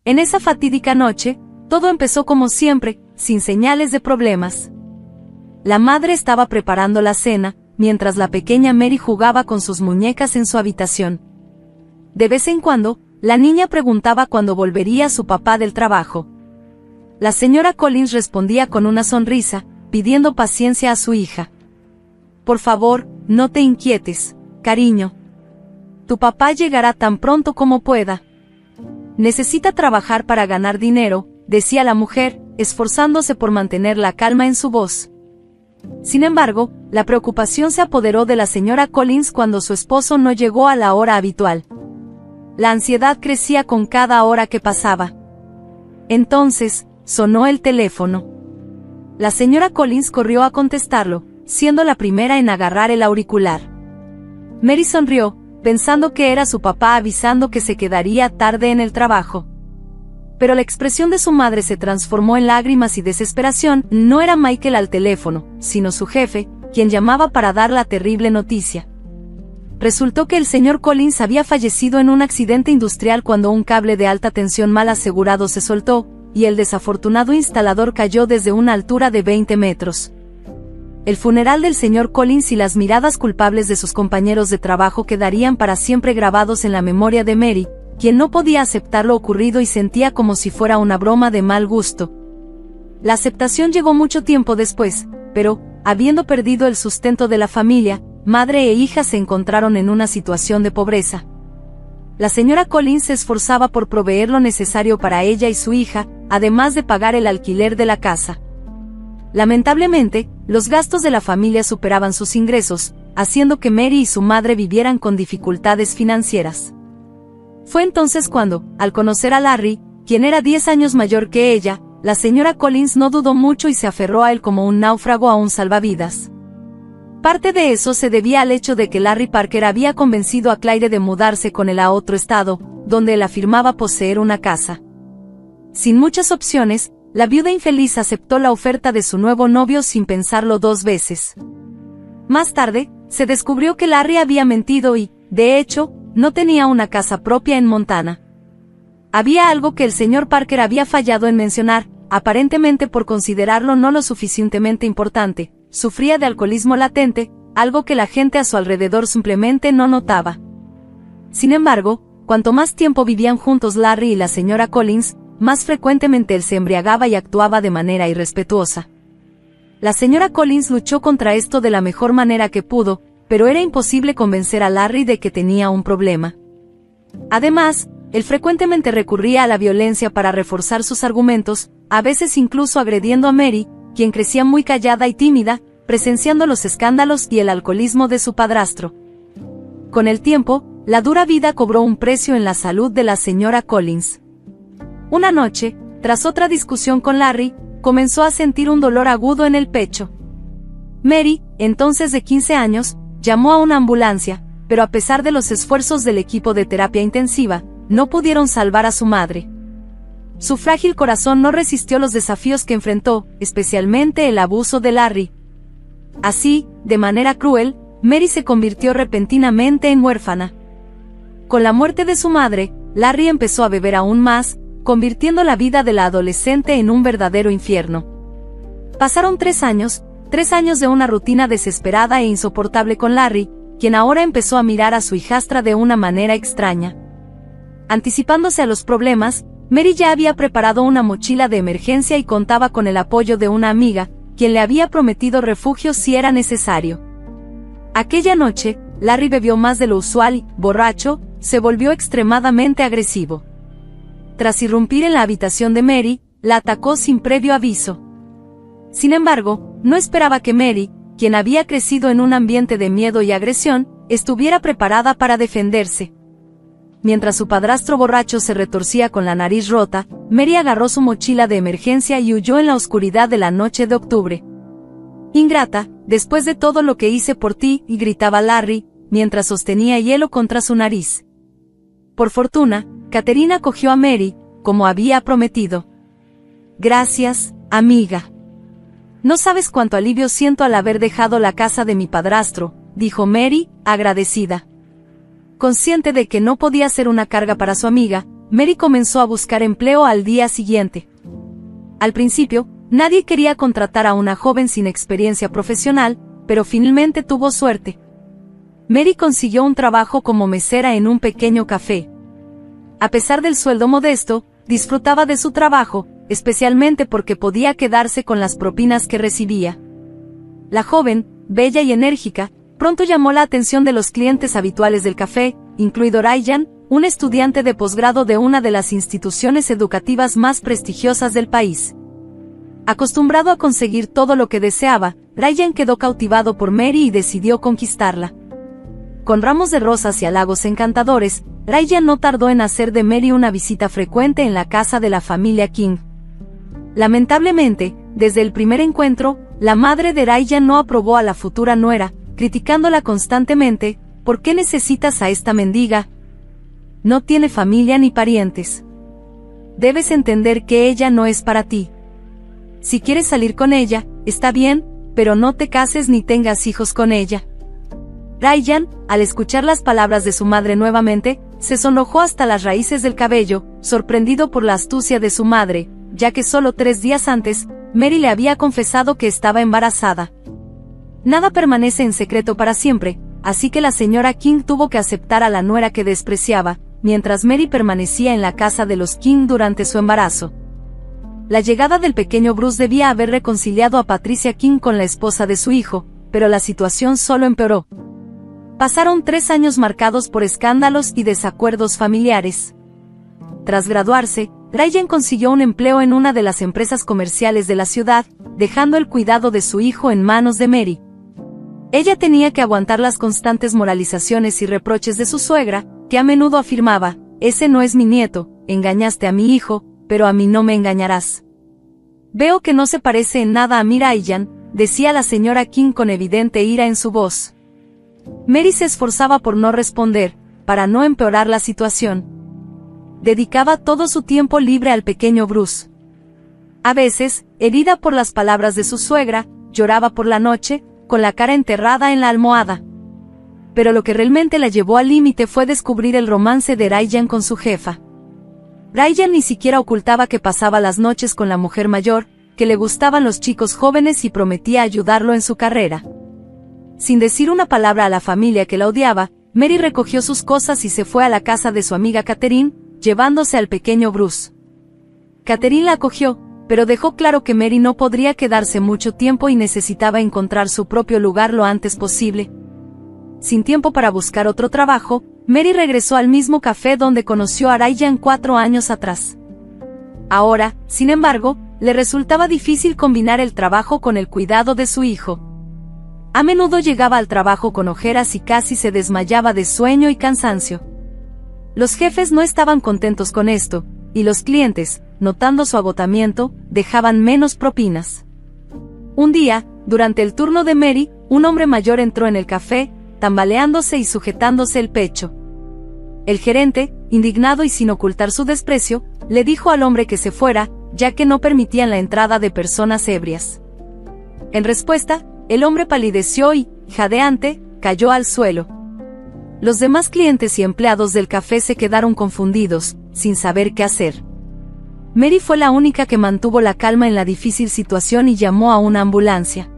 En esa fatídica noche, todo empezó como siempre, sin señales de problemas. La madre estaba preparando la cena, mientras la pequeña Mary jugaba con sus muñecas en su habitación. De vez en cuando, la niña preguntaba cuándo volvería su papá del trabajo. La señora Collins respondía con una sonrisa, pidiendo paciencia a su hija. Por favor, no te inquietes, cariño. Tu papá llegará tan pronto como pueda. Necesita trabajar para ganar dinero, decía la mujer, esforzándose por mantener la calma en su voz. Sin embargo, la preocupación se apoderó de la señora Collins cuando su esposo no llegó a la hora habitual. La ansiedad crecía con cada hora que pasaba. Entonces, sonó el teléfono. La señora Collins corrió a contestarlo, siendo la primera en agarrar el auricular. Mary sonrió, pensando que era su papá avisando que se quedaría tarde en el trabajo. Pero la expresión de su madre se transformó en lágrimas y desesperación. No era Michael al teléfono, sino su jefe, quien llamaba para dar la terrible noticia. Resultó que el señor Collins había fallecido en un accidente industrial cuando un cable de alta tensión mal asegurado se soltó, y el desafortunado instalador cayó desde una altura de 20 metros. El funeral del señor Collins y las miradas culpables de sus compañeros de trabajo quedarían para siempre grabados en la memoria de Mary, quien no podía aceptar lo ocurrido y sentía como si fuera una broma de mal gusto. La aceptación llegó mucho tiempo después, pero, habiendo perdido el sustento de la familia, madre e hija se encontraron en una situación de pobreza. La señora Collins se esforzaba por proveer lo necesario para ella y su hija, además de pagar el alquiler de la casa. Lamentablemente, los gastos de la familia superaban sus ingresos, haciendo que Mary y su madre vivieran con dificultades financieras. Fue entonces cuando, al conocer a Larry, quien era 10 años mayor que ella, la señora Collins no dudó mucho y se aferró a él como un náufrago a un salvavidas. Parte de eso se debía al hecho de que Larry Parker había convencido a Claire de mudarse con él a otro estado, donde él afirmaba poseer una casa. Sin muchas opciones, la viuda infeliz aceptó la oferta de su nuevo novio sin pensarlo 2 veces. Más tarde, se descubrió que Larry había mentido y, de hecho, no tenía una casa propia en Montana. Había algo que el señor Parker había fallado en mencionar, aparentemente por considerarlo no lo suficientemente importante. Sufría de alcoholismo latente, algo que la gente a su alrededor simplemente no notaba. Sin embargo, cuanto más tiempo vivían juntos Larry y la señora Collins, más frecuentemente él se embriagaba y actuaba de manera irrespetuosa. La señora Collins luchó contra esto de la mejor manera que pudo, pero era imposible convencer a Larry de que tenía un problema. Además, él frecuentemente recurría a la violencia para reforzar sus argumentos, a veces incluso agrediendo a Mary, quien crecía muy callada y tímida, presenciando los escándalos y el alcoholismo de su padrastro. Con el tiempo, la dura vida cobró un precio en la salud de la señora Collins. Una noche, tras otra discusión con Larry, comenzó a sentir un dolor agudo en el pecho. Mary, entonces de 15 años, llamó a una ambulancia, pero a pesar de los esfuerzos del equipo de terapia intensiva, no pudieron salvar a su madre. Su frágil corazón no resistió los desafíos que enfrentó, especialmente el abuso de Larry. Así, de manera cruel, Mary se convirtió repentinamente en huérfana. Con la muerte de su madre, Larry empezó a beber aún más, convirtiendo la vida de la adolescente en un verdadero infierno. Pasaron 3 años de una rutina desesperada e insoportable con Larry, quien ahora empezó a mirar a su hijastra de una manera extraña. Anticipándose a los problemas, Mary ya había preparado una mochila de emergencia y contaba con el apoyo de una amiga, quien le había prometido refugio si era necesario. Aquella noche, Larry bebió más de lo usual y, borracho, se volvió extremadamente agresivo. Tras irrumpir en la habitación de Mary, la atacó sin previo aviso. Sin embargo, no esperaba que Mary, quien había crecido en un ambiente de miedo y agresión, estuviera preparada para defenderse. Mientras su padrastro borracho se retorcía con la nariz rota, Mary agarró su mochila de emergencia y huyó en la oscuridad de la noche de octubre. «Ingrata, después de todo lo que hice por ti», y gritaba Larry, mientras sostenía hielo contra su nariz. Por fortuna, Caterina cogió a Mary, como había prometido. «Gracias, amiga. No sabes cuánto alivio siento al haber dejado la casa de mi padrastro», dijo Mary, agradecida. Consciente de que no podía ser una carga para su amiga, Mary comenzó a buscar empleo al día siguiente. Al principio, nadie quería contratar a una joven sin experiencia profesional, pero finalmente tuvo suerte. Mary consiguió un trabajo como mesera en un pequeño café. A pesar del sueldo modesto, disfrutaba de su trabajo, especialmente porque podía quedarse con las propinas que recibía. La joven, bella y enérgica, pronto llamó la atención de los clientes habituales del café, incluido Ryan, un estudiante de posgrado de una de las instituciones educativas más prestigiosas del país. Acostumbrado a conseguir todo lo que deseaba, Ryan quedó cautivado por Mary y decidió conquistarla. Con ramos de rosas y halagos encantadores, Ryan no tardó en hacer de Mary una visita frecuente en la casa de la familia King. Lamentablemente, desde el primer encuentro, la madre de Ryan no aprobó a la futura nuera, criticándola constantemente. ¿Por qué necesitas a esta mendiga? No tiene familia ni parientes. Debes entender que ella no es para ti. Si quieres salir con ella, está bien, pero no te cases ni tengas hijos con ella. Ryan, al escuchar las palabras de su madre nuevamente, se sonrojó hasta las raíces del cabello, sorprendido por la astucia de su madre, ya que solo 3 días antes, Mary le había confesado que estaba embarazada. Nada permanece en secreto para siempre, así que la señora King tuvo que aceptar a la nuera que despreciaba, mientras Mary permanecía en la casa de los King durante su embarazo. La llegada del pequeño Bruce debía haber reconciliado a Patricia King con la esposa de su hijo, pero la situación solo empeoró. Pasaron 3 años marcados por escándalos y desacuerdos familiares. Tras graduarse, Ryan consiguió un empleo en una de las empresas comerciales de la ciudad, dejando el cuidado de su hijo en manos de Mary. Ella tenía que aguantar las constantes moralizaciones y reproches de su suegra, que a menudo afirmaba: «Ese no es mi nieto, engañaste a mi hijo, pero a mí no me engañarás». «Veo que no se parece en nada a mi Ryan», decía la señora King con evidente ira en su voz. Mary se esforzaba por no responder, para no empeorar la situación. Dedicaba todo su tiempo libre al pequeño Bruce. A veces, herida por las palabras de su suegra, lloraba por la noche, con la cara enterrada en la almohada. Pero lo que realmente la llevó al límite fue descubrir el romance de Ryan con su jefa. Ryan ni siquiera ocultaba que pasaba las noches con la mujer mayor, que le gustaban los chicos jóvenes y prometía ayudarlo en su carrera. Sin decir una palabra a la familia que la odiaba, Mary recogió sus cosas y se fue a la casa de su amiga Catherine, llevándose al pequeño Bruce. Catherine la acogió, pero dejó claro que Mary no podría quedarse mucho tiempo y necesitaba encontrar su propio lugar lo antes posible. Sin tiempo para buscar otro trabajo, Mary regresó al mismo café donde conoció a Ryan 4 años atrás. Ahora, sin embargo, le resultaba difícil combinar el trabajo con el cuidado de su hijo. A menudo llegaba al trabajo con ojeras y casi se desmayaba de sueño y cansancio. Los jefes no estaban contentos con esto, y los clientes, notando su agotamiento, dejaban menos propinas. Un día, durante el turno de Mary, un hombre mayor entró en el café, tambaleándose y sujetándose el pecho. El gerente, indignado y sin ocultar su desprecio, le dijo al hombre que se fuera, ya que no permitían la entrada de personas ebrias. En respuesta, el hombre palideció y, jadeante, cayó al suelo. Los demás clientes y empleados del café se quedaron confundidos, sin saber qué hacer. Mary fue la única que mantuvo la calma en la difícil situación y llamó a una ambulancia.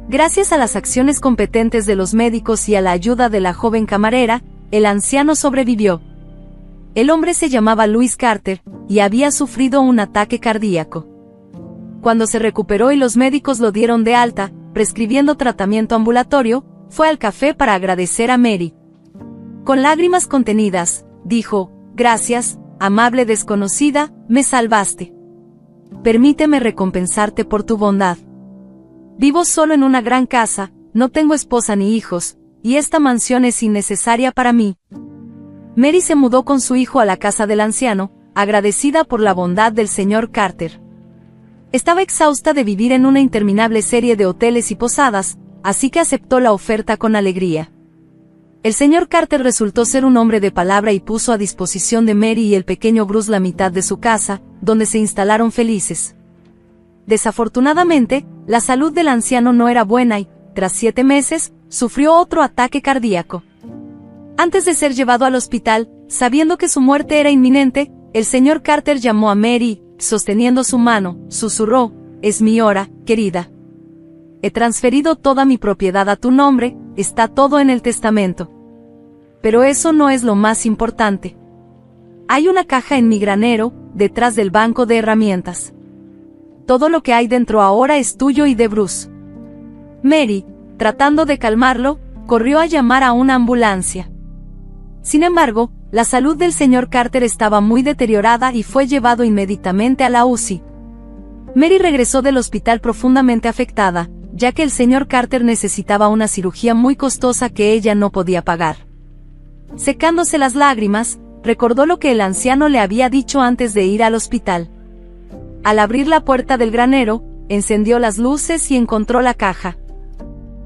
Gracias a las acciones competentes de los médicos y a la ayuda de la joven camarera, el anciano sobrevivió. El hombre se llamaba Louis Carter, y había sufrido un ataque cardíaco. Cuando se recuperó y los médicos lo dieron de alta, prescribiendo tratamiento ambulatorio, fue al café para agradecer a Mary. Con lágrimas contenidas, dijo: «Gracias, amable desconocida, me salvaste. Permíteme recompensarte por tu bondad. Vivo solo en una gran casa, no tengo esposa ni hijos, y esta mansión es innecesaria para mí». Mary se mudó con su hijo a la casa del anciano, agradecida por la bondad del señor Carter. Estaba exhausta de vivir en una interminable serie de hoteles y posadas, así que aceptó la oferta con alegría. El señor Carter resultó ser un hombre de palabra y puso a disposición de Mary y el pequeño Bruce la mitad de su casa, donde se instalaron felices. Desafortunadamente, la salud del anciano no era buena y, tras 7 meses, sufrió otro ataque cardíaco. Antes de ser llevado al hospital, Sabiendo que su muerte era inminente, el señor Carter llamó a Mary, sosteniendo su mano, susurró: «Es mi hora, querida. He transferido toda mi propiedad a tu nombre, está todo en el testamento. Pero eso no es lo más importante. Hay una caja en mi granero, detrás del banco de herramientas. Todo lo que hay dentro ahora es tuyo y de Bruce». Mary, tratando de calmarlo, corrió a llamar a una ambulancia. Sin embargo, la salud del señor Carter estaba muy deteriorada y fue llevado inmediatamente a la UCI. Mary regresó del hospital profundamente afectada, ya que el señor Carter necesitaba una cirugía muy costosa que ella no podía pagar. Secándose las lágrimas, recordó lo que el anciano le había dicho antes de ir al hospital. Al abrir la puerta del granero, encendió las luces y encontró la caja.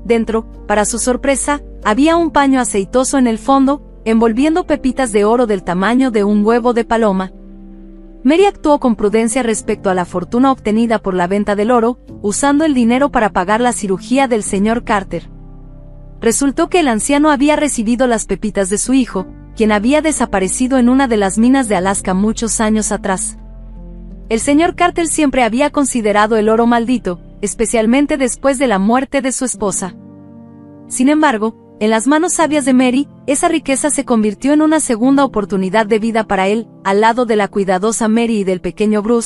Dentro, para su sorpresa, había un paño aceitoso en el fondo, envolviendo pepitas de oro del tamaño de un huevo de paloma. Mary actuó con prudencia respecto a la fortuna obtenida por la venta del oro, usando el dinero para pagar la cirugía del señor Carter. Resultó que el anciano había recibido las pepitas de su hijo, quien había desaparecido en una de las minas de Alaska muchos años atrás. El señor Carter siempre había considerado el oro maldito, especialmente después de la muerte de su esposa. Sin embargo, en las manos sabias de Mary, esa riqueza se convirtió en una segunda oportunidad de vida para él, al lado de la cuidadosa Mary y del pequeño Bruce,